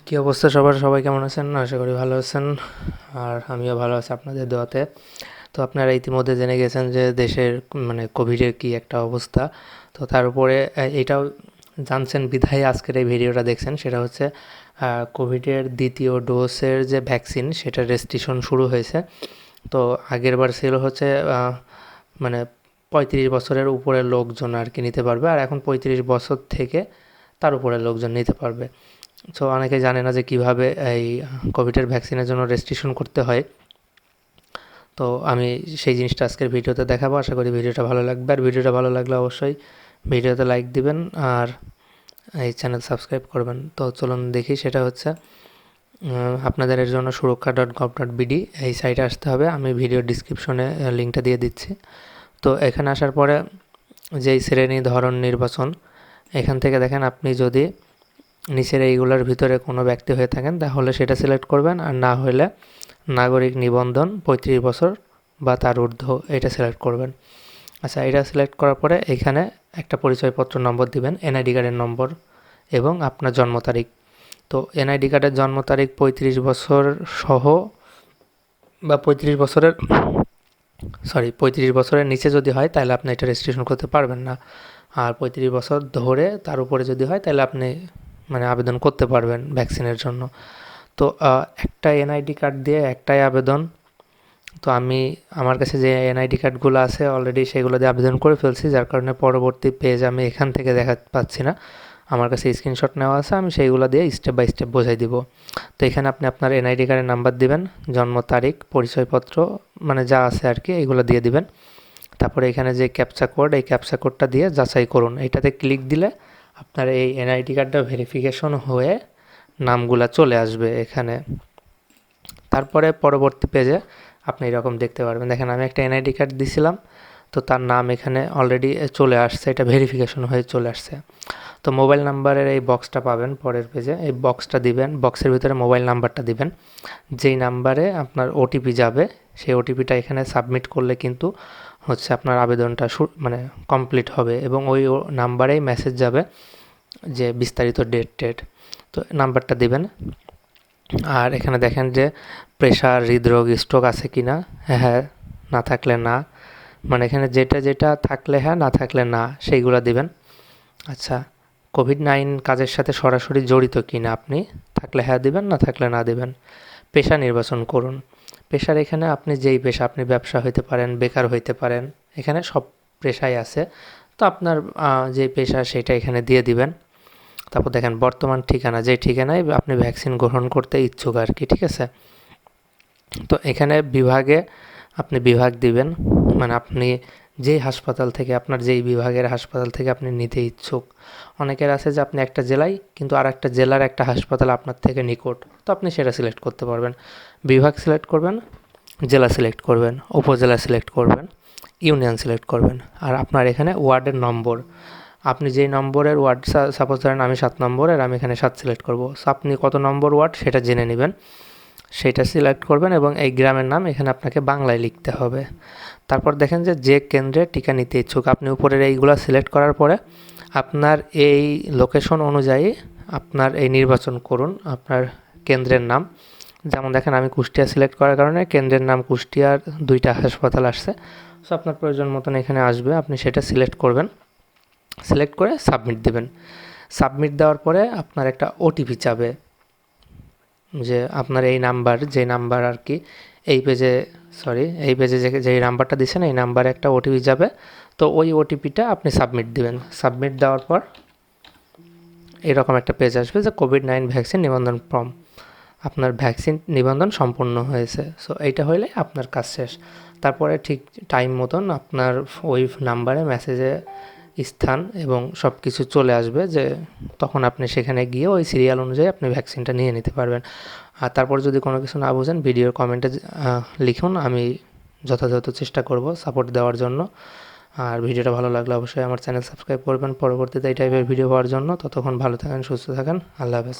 কী অবস্থা সবার? সবাই কেমন আছেন? আশা করি ভালো আছেন। আর আমিও ভালো আছি আপনাদের দোয়াতে। তো আপনারা ইতিমধ্যে জেনে গেছেন যে দেশের কোভিডের কী একটা অবস্থা। তো তার উপরে এটাও জানছেন বিধায় আজকের এই ভিডিওটা দেখছেন। সেটা হচ্ছে কোভিডের দ্বিতীয় ডোজের যে ভ্যাকসিন সেটার রেস্ট্রিকশন শুরু হয়েছে। তো আগের বার ছিল হচ্ছে মানে 35 বছরের উপরের লোকজন আর কি নিতে পারবে, আর এখন 35 বছর থেকে তার উপরের লোকজন নিতে পারবে। সো অনেকে জানে না যে কীভাবে এই কোভিডের ভ্যাকসিনের জন্য রেজিস্ট্রেশন করতে হয়। তো আমি সেই জিনিসটা আজকের ভিডিওতে দেখাবো। আশা করি ভিডিওটা ভালো লাগবে, আর ভিডিওটা ভালো লাগলে অবশ্যই ভিডিওতে লাইক দিবেন আর এই চ্যানেল সাবস্ক্রাইব করবেন। তো চলুন দেখি। সেটা হচ্ছে আপনাদের এর জন্য surokkha.gov.bd এই সাইটে আসতে হবে। আমি ভিডিও ডিসক্রিপশনে লিঙ্কটা দিয়ে দিচ্ছি। তো এখানে আসার পরে যেই শ্রেণী ধরন নির্বাচন, এখান থেকে দেখেন আপনি যদি নিচের এইগুলোর ভিতরে কোনো ব্যক্তি হয়ে থাকেন তাহলে সেটা সিলেক্ট করবেন, আর না হলে নাগরিক নিবন্ধন 35 বছর বা তার ঊর্ধ্ব এটা সিলেক্ট করবেন। আচ্ছা, এটা সিলেক্ট করার পরে এখানে একটা পরিচয়পত্র নম্বর দিবেন, এনআইডি কার্ডের নম্বর এবং আপনার জন্ম তারিখ। তো এনআইডি কার্ডের জন্ম তারিখ 35 বছর সহ বা 35 বছরের নিচে যদি হয় তাহলে আপনি এটা রেজিস্ট্রেশন করতে পারবেন না। আর 35 বছর ধরে তার উপরে যদি হয় তাহলে আপনি আবেদন করতে পারবেন ভ্যাকসিনের জন্য। তো একটা এনআইডি কার্ড দিয়ে একটাই আবেদন। তো আমার কাছে যে এনআইডি কার্ডগুলো আছে অলরেডি সেগুলো দিয়ে আবেদন করে ফেলছি, যার কারণে পরবর্তী পেজ আমি এখান থেকে দেখাতে পাচ্ছি না। আমার কাছে স্ক্রিনশট নেওয়া আছে, আমি সেইগুলো দিয়ে স্টেপ বাই স্টেপ বোঝাই দিব। তো এখানে আপনি আপনার এনআইডি কার্ডের নাম্বার দিবেন, জন্ম তারিখ, পরিচয়পত্র যা আছে আর কি এইগুলো দিয়ে দিবেন। তারপরে এখানে যে ক্যাপচা কোড, এই ক্যাপচা কোডটা দিয়ে যাচাই করুন। এটাতে ক্লিক দিলে আপনার এই এনআইডি কার্ডটা ভেরিফিকেশন হয়ে নামগুলা চলে আসবে এখানে। তারপরে পরবর্তী পেজে আপনি এরকম দেখতে পারবেন। দেখেন আমি একটা এনআইডি কার্ড দিছিলাম, তো তার নাম এখানে অলরেডি চলে আসছে, এটা ভেরিফিকেশন হয়ে চলে আসছে। তো মোবাইল নাম্বারের এই বক্সটা পাবেন পরের পেজে, এই বক্সটা দিবেন, বক্সের ভিতরে মোবাইল নাম্বারটা দিবেন। যেই নাম্বারে আপনার ওটিপি যাবে সেই ওটিপিটা এখানে সাবমিট করলে কিন্তু হচ্ছে আপনার আবেদনটা কমপ্লিট হবে, এবং ওই নাম্বারেই মেসেজ যাবে যে বিস্তারিত ডেট। তো নাম্বারটা দিবেন। আর এখানে দেখেন যে প্রেশার, হৃদরোগ, স্ট্রোক আছে কি না, হ্যাঁ, না থাকলে না, এখানে যেটা থাকলে হ্যাঁ, না থাকলে না, সেইগুলো দিবেন। আচ্ছা, কোভিড-19 কাজের সাথে সরাসরি জড়িত কি না, আপনি থাকলে হ্যাঁ দিবেন, না থাকলে না দিবেন। পেশা নির্বাচন করুন। পেশার এখানে আপনি যেই পেশা, আপনি ব্যবসা হইতে পারেন, বেকার হইতে পারেন, এখানে সব পেশাই আছে। তো আপনার যে পেশা সেটা এখানে দিয়ে দিবেন। তারপর দেখেন বর্তমান ঠিকানা, যেই ঠিকানায় আপনি ভ্যাকসিন গ্রহণ করতে ইচ্ছুক আর কি, ঠিক আছে। তো এখানে বিভাগে আপনি বিভাগ দিবেন, আপনি যেই হাসপাতাল থেকে, আপনার যেই বিভাগের হাসপাতাল থেকে আপনি নিতে ইচ্ছুক। অনেকের আছে যে আপনি একটা জেলায়, কিন্তু আর একটা জেলার একটা হাসপাতাল আপনার থেকে নিকট, তো আপনি সেটা সিলেক্ট করতে পারবেন। বিভাগ সিলেক্ট করবেন, জেলা সিলেক্ট করবেন, উপজেলা সিলেক্ট করবেন, ইউনিয়ন সিলেক্ট করবেন। আর আপনার এখানে ওয়ার্ডের নম্বর, আপনি যেই নম্বরের ওয়ার্ড, সাপোজ ধরেন আমি 7 নম্বরের, আমি এখানে 7 সিলেক্ট করব। সো আপনি কত নম্বর ওয়ার্ড সেটা জেনে নেবেন, সেটা সিলেক্ট করবেন, এবং এই গ্রামের নাম এখানে আপনাকে বাংলায় লিখতে হবে। তারপর দেখেন যে কেন্দ্রে টিকা নিতে ইচ্ছুক, আপনি উপরের এইগুলো সিলেক্ট করার পরে আপনার এই লোকেশন অনুযায়ী আপনার এই নির্বাচন করুন আপনার কেন্দ্রের নাম। যেমন দেখেন আমি কুষ্টিয়া সিলেক্ট করার কারণে কেন্দ্রের নাম কুষ্টিয়ার 2টা হাসপাতাল আসছে। সো আপনার প্রয়োজন মতন এখানে আসবে, আপনি সেটা সিলেক্ট করবেন। সিলেক্ট করে সাবমিট দেবেন। সাবমিট দেওয়ার পরে আপনার একটা ওটিপি চাবে, যে আপনার এই নাম্বার, যে নাম্বার আর কি এই পেজে যেই নাম্বারটা দিচ্ছেন এই নাম্বারে একটা ওটিপি যাবে। তো ওই ওটিপিটা আপনি সাবমিট দিবেন। সাবমিট দেওয়ার পর এরকম একটা পেজ আসবে যে কোভিড-19 ভ্যাকসিন নিবন্ধন ফর্ম, আপনার ভ্যাকসিন নিবন্ধন সম্পূর্ণ হয়েছে। সো এইটা হইলে আপনার কাজ শেষ। তারপরে ঠিক টাইম মতন আপনার ওই নাম্বারে মেসেজে স্থান এবং সব কিছু চলে আসবে, যে তখন আপনি সেখানে গিয়ে ওই সিরিয়াল অনুযায়ী আপনি ভ্যাকসিনটা নিয়ে নিতে পারবেন। আর তারপর যদি কোনো কিছু না বুঝেন ভিডিওর কমেন্টে লিখুন, আমি যথাযথ চেষ্টা করব সাপোর্ট দেওয়ার জন্য। আর ভিডিওটা ভালো লাগলে অবশ্যই আমার চ্যানেল সাবস্ক্রাইব করবেন পরবর্তীতে এই টাইপের ভিডিও পাওয়ার জন্য। ততক্ষণ ভালো থাকেন, সুস্থ থাকেন, আল্লাহ হাফেজ।